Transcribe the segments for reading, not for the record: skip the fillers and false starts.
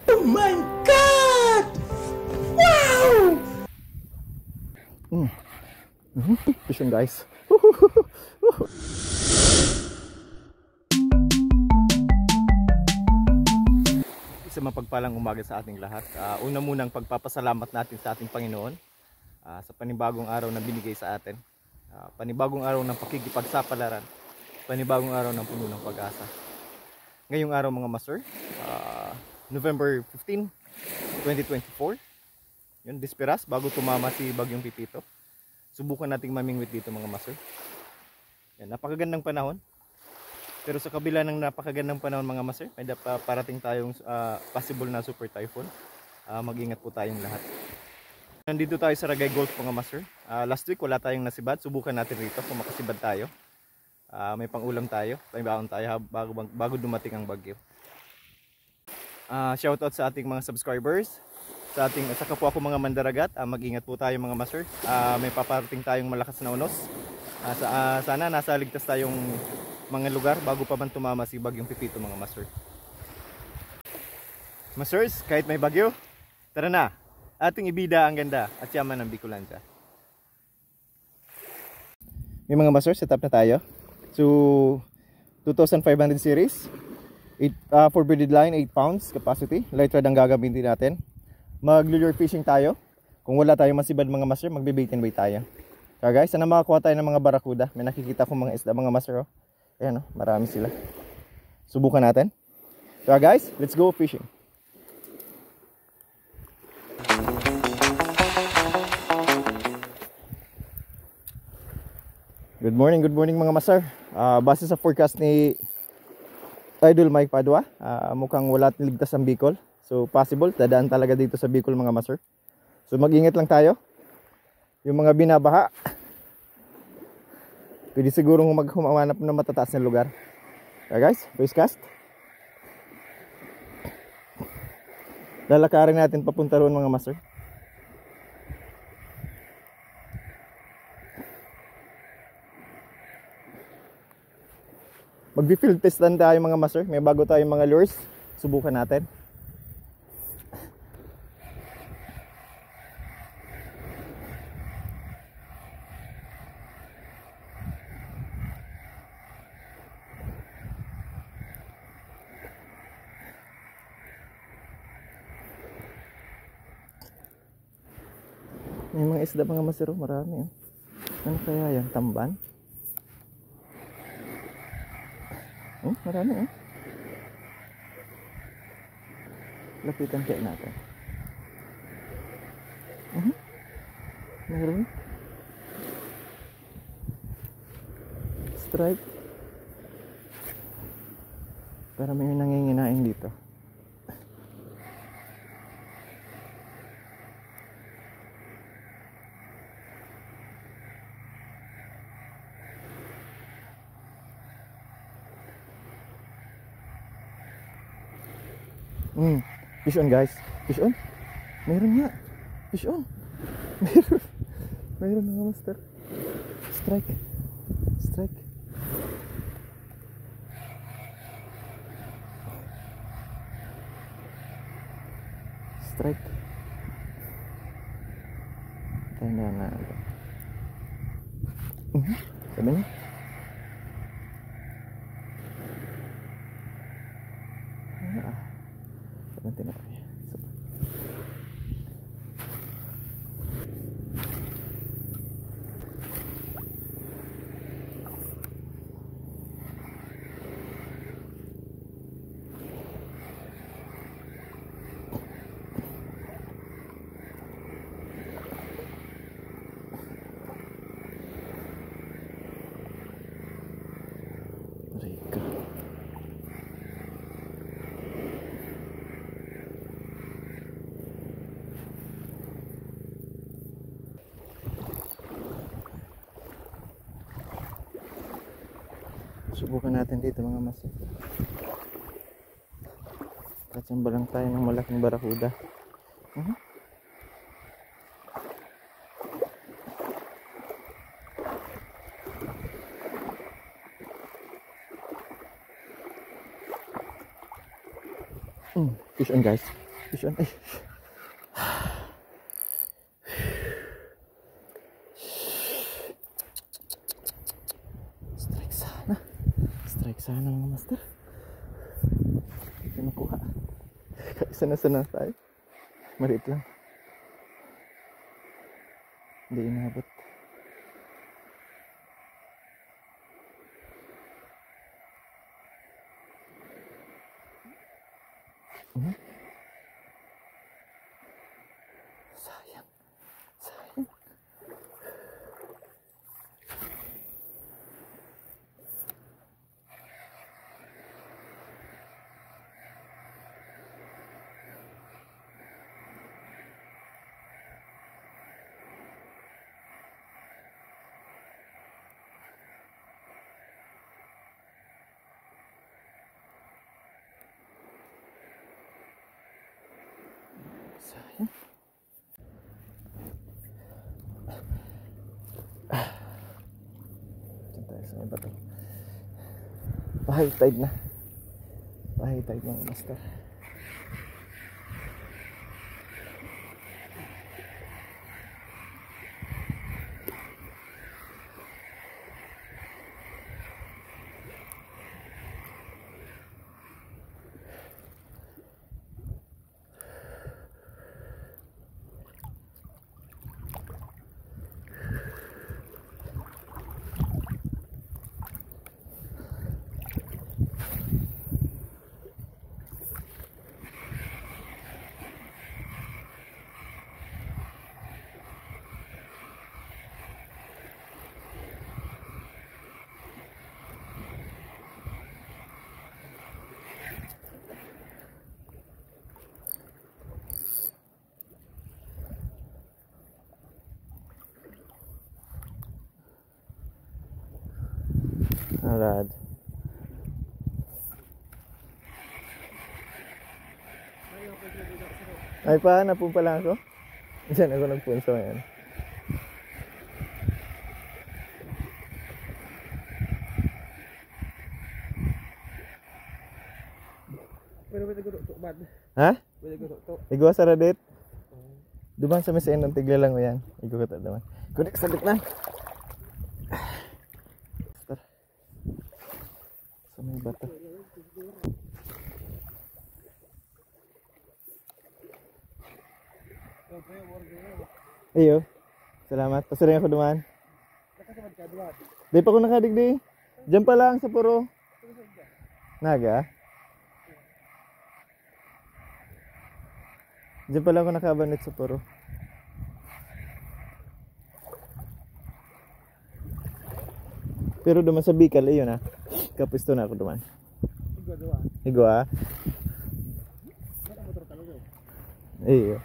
Oh my God! Wow! Fish on, guys. Isa mapagpalang umaga sa ating lahat. Una munang pagpapasalamat natin sa ating Panginoon sa panibagong araw na binigay sa atin. Panibagong araw ng pakikipagsapalaran. Panibagong araw ng puno ng pag-asa. Ngayong araw mga master, November 15, 2024. Yun, disperas bago tumama si Bagyong Pipito. Subukan nating mamingwit dito mga master. Yan, napakagandang panahon. Pero sa kabila ng napakagandang panahon mga master, may parating tayong possible na super typhoon. Mag-ingat po tayong lahat. Nandito tayo sa Ragay Golf mga master. Last week wala tayong nasibad. Subukan natin rito kung makasibad tayo. May pangulam tayo, may baon tayo bago dumating ang bagyo. Shoutout sa ating mga subscribers, sa kapwa ko mga mandaragat. Mag-ingat po tayo mga master. May paparating tayong malakas na unos. Sana nasa ligtas tayong mga lugar bago pa man tumama si Bagyong Pipito mga master. Masters, kahit may bagyo, tara na. Ating ibida ang ganda at yaman ng Bicolanja. May mga master, set up na tayo. So 2500 series, 4 bearded line, 8 pounds capacity. Light rod ang gagamitin natin. Mag-lure fishing tayo. Kung wala tayong masibad mga master, magbe-bait and bait tayo. Kaya guys, sana makakuha tayo ng mga barakuda. May nakikita ko mga isda mga master. Ayan, marami sila. Subukan natin. Kaya guys, let's go fishing. Good morning mga master. Base sa forecast ni Idol Mike Padua, mukhang wala ligtas ang Bicol. So possible, dadaan talaga dito sa Bicol mga master. So mag-ingat lang tayo. Yung mga binabaha, pwede sigurong humanap ng matataas na lugar. Kaya guys, first cast. Lalakarin natin papunta roon mga master. Mag-field test lang tayo mga master. May bago tayong mga lures. Subukan natin. May mga isda mga master, marami. Ano kaya yan? Tamban? Marami. Lapitan kaya natin. Meron. Strike. Pero may nanginginain dito. Fish on guys. Fish on. Meron nga. Fish on. Meron mga master. Strike. Strike. Strike. Tanda na. Sabi niya. Nanti na. Subukan natin dito mga master. Katsamba lang tayo ng malaking barakuda. Fish on guys. Fish on. Ay. Strike sana. Strike sana mga master. Hindi makuha. Isa na sana tayo. Maliit lang. Hindi inabot. Sayang. Sayang. Sayang. Diyan tayo sa may bato. High tide na. High tide mga master. Alright. Ay pa, napun pa lang ako. Diyan ako nagpunso ngayon. Pero pwede ko to bad. Ha? Pwede ko to. Igwa sa radit. Duman sa mesa ng tigla lang mo yan. Igwa ka naman. Kunik sa na. Sa may bata. Iyo. Salamat. Pasurin ako duman. Di pa ko nakadigdi. Diyan pa lang sa puro. Naga? Diyan pa lang ako nakabanit sa puro. Pero duman sa Bicol, iyo na. Kapisto na ako duman. Igwa. Iyo.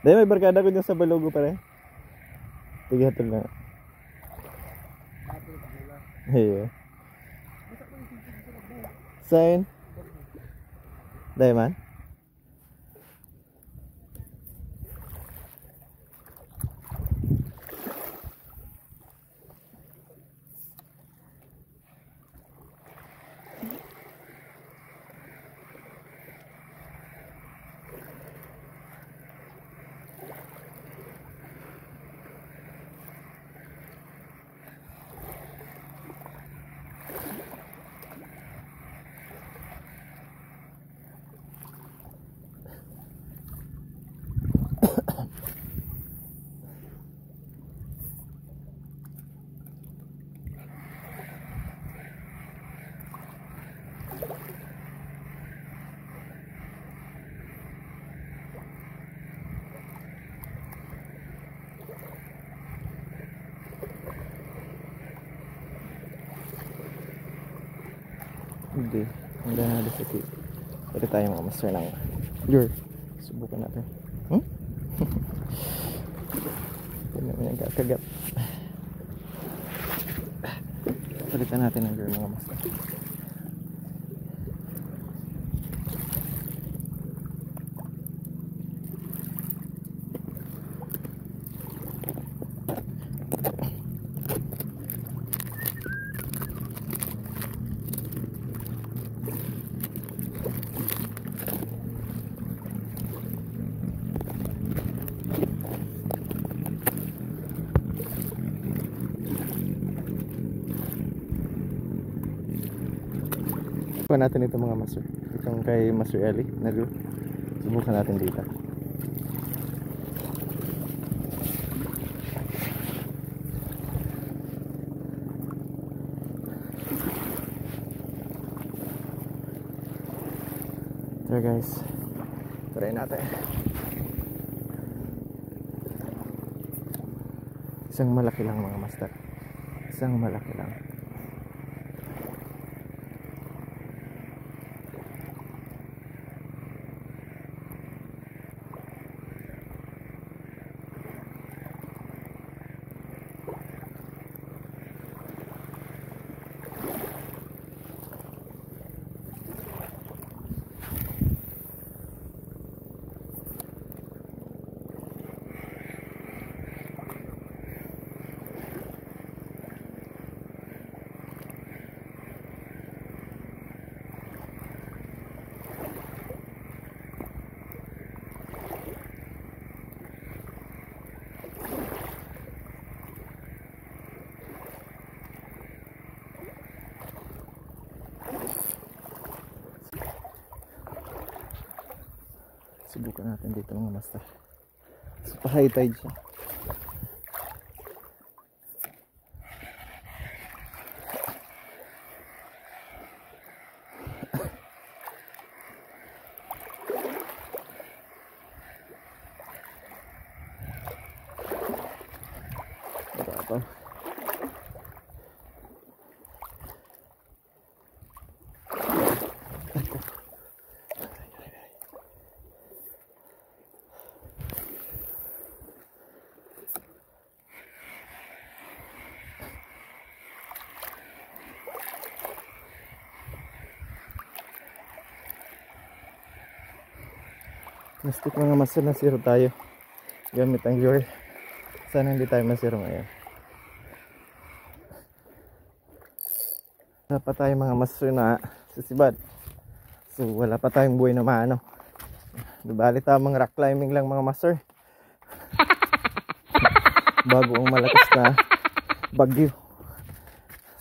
Dahil may barkada ko dyan sa Balugo pa rin. Tigatol na. Iyo. Sign. Dahil man. Hindi. Hindi na natin sa tip. Pwede tayo mga master ng lure. Subukan natin. Pwede naman yung kakagat. Palitan natin ng lure mga master. Subukan natin ito mga master. Itong kay Master Eli na group. Subukan natin dito. There guys. Try natin. Isang malaki lang mga master. Isang malaki lang. Subukan natin dito mga master. So, pa-high tide siya. Ito. Plastic mga master, na zero tayo gamit ang lure. Sana hindi tayo masiro ngayon. Wala pa tayo mga master na sisibad. So wala pa tayong buhay na maano. Dibali tamang rock climbing lang mga master. Bago ang malakas na bagyo.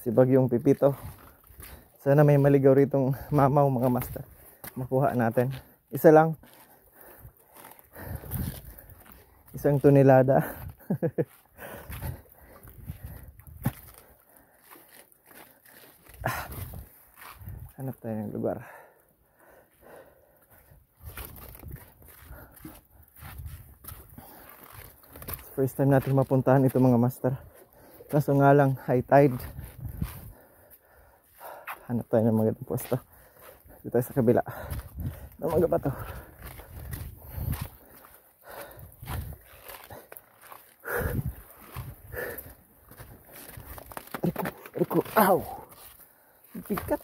Si bagyong Pipito. Sana may maligaw ritong mamaw mga master. Makuha natin. Isa lang. Isang tonelada. Hanap tayo ng lugar. First time natin mapuntahan ito mga master. Kaso nga lang high tide. Hanap tayo ng magandang pwesto. Dito tayo sa kabila. Namaga ba to? Riko, ow! Bigat!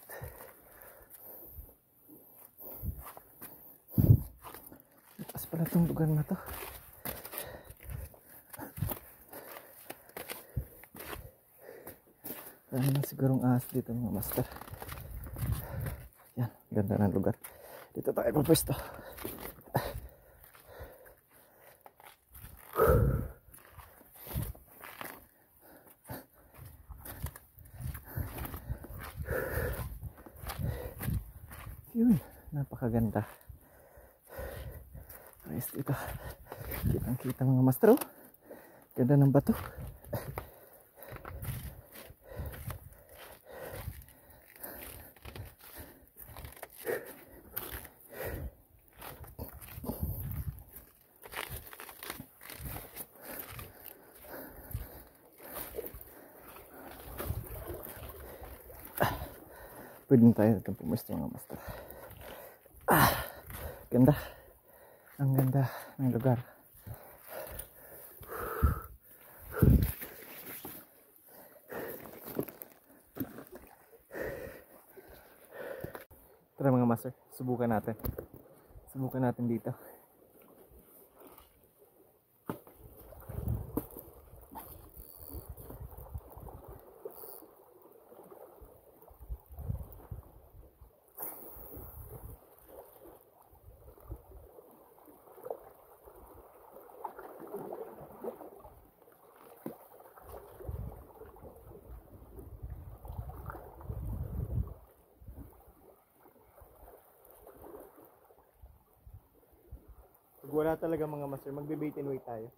Taas pala itong lugar na to. Dami na sigurong ahas dito mga master. Yan, ganda ng lugar. Dito tayo papwesto. Yun, napakaganda. Ayos dito. Kitang kita mga master. Ganda ng bato. Pwede tayo itong pumusto mga master. Ganda. Ang ganda ng lugar. Tara mga master, subukan natin. Subukan natin dito. wala talaga mga master, magbe-bait and wait tayo.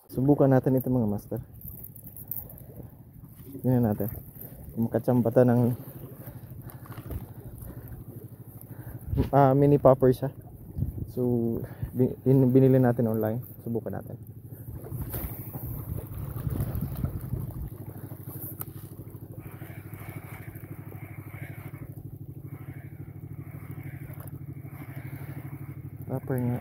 Subukan natin ito mga master. Tingnan natin. Makachambata ng mini popper siya. So binili natin online. Subukan natin. Popper nga.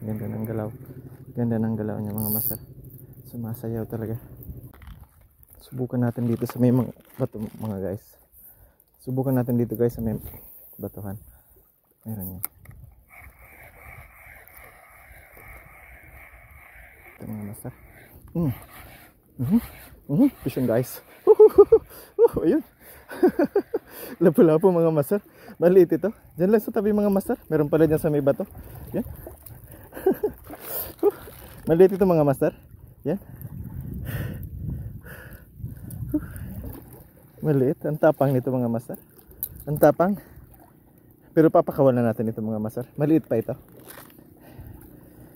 Ganda ng galaw. Ganda ng galaw niya mga master. Sumasayaw talaga. Subukan natin dito sa may mga bato mga guys. Subukan natin dito guys sa may batuhan. Meron yan. Ito mga master. Fishing guys. Ayun. Lapu-lapu mga master. Maliit ito. Diyan lang sa tabi mga master. Meron pala dyan sa may bato. Yan. Maliit ito mga master. Yan. Maliit. Ang tapang nito mga master. Ang tapang. Pero papakawalan natin ito mga master. Maliit pa ito.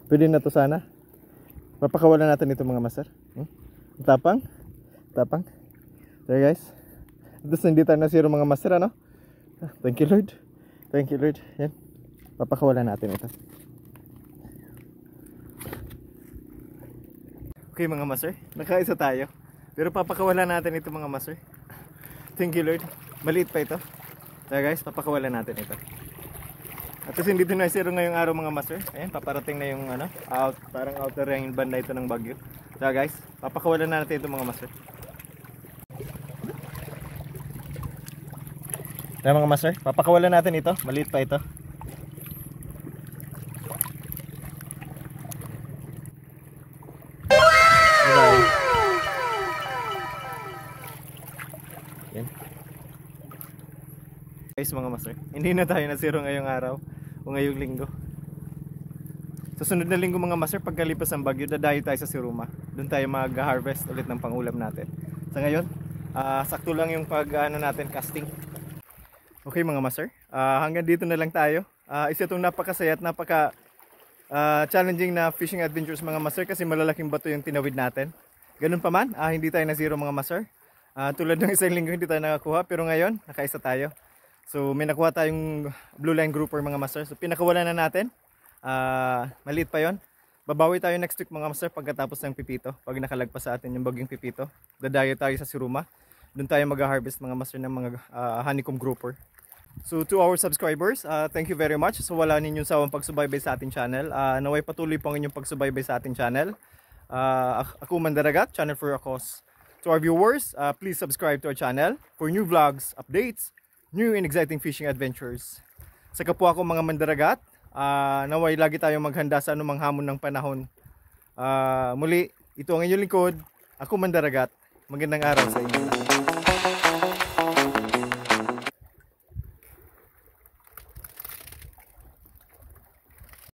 Pwede na to sana. Papakawalan natin ito mga master. Ang tapang. Tapang. So guys. Tapos hindi tayo na zero mga master ano. Thank you Lord. Thank you Lord. Yan. Papakawalan natin ito. Okay mga master, nakaisa tayo. Pero papakawalan natin ito mga master. Thank you Lord. Maliit pa ito. So guys, papakawalan natin ito. At kasi hindi na zero ngayong araw mga master. Ayan, paparating na yung ano, parang outer ring banda ito ng bagyo. So guys, papakawalan natin ito mga master. Ayan mga master, papakawalan natin ito. Maliit pa ito. Yan. Guys mga master, hindi na tayo na zero ngayong araw o ngayong linggo. Sa sunod na linggo mga master, pagkalipas ng bagyo, dadayo tayo sa Siruma. Doon tayo mag-harvest ulit ng pangulam natin. Sa ngayon, sakto lang yung natin casting. Okay mga master, hanggang dito na lang tayo. Isa itong napakasaya at napaka challenging na fishing adventures mga master kasi malalaking bato yung tinawid natin. Ganun pa man, hindi tayo na zero mga master. Tulad ng isang linggo hindi tayo nakakuha, pero ngayon nakaisa tayo. So may nakuha tayong blue line grouper mga master. So pinakawalan na natin. Maliit pa yon. Babawi tayo next week mga master pagkatapos ng pipito. Pag nakalagpas sa atin yung bagyong pipito, dadayo tayo sa Siruma. Doon tayo mag-harvest mga master ng mga honeycomb grouper. So to our subscribers, thank you very much. So wala ninyong sawang pagsubaybay sa ating channel. Naway patuloy po ang inyong pagsubaybay sa ating channel. Ako Mandaragat, channel for a cause. To our viewers, please subscribe to our channel for new vlogs, updates, new and exciting fishing adventures. Sa kapwa ko mga Mandaragat, naway lagi tayong maghanda sa anumang hamon ng panahon. Muli, ito ang inyong lingkod. Ako Mandaragat. Magandang araw sa inyo.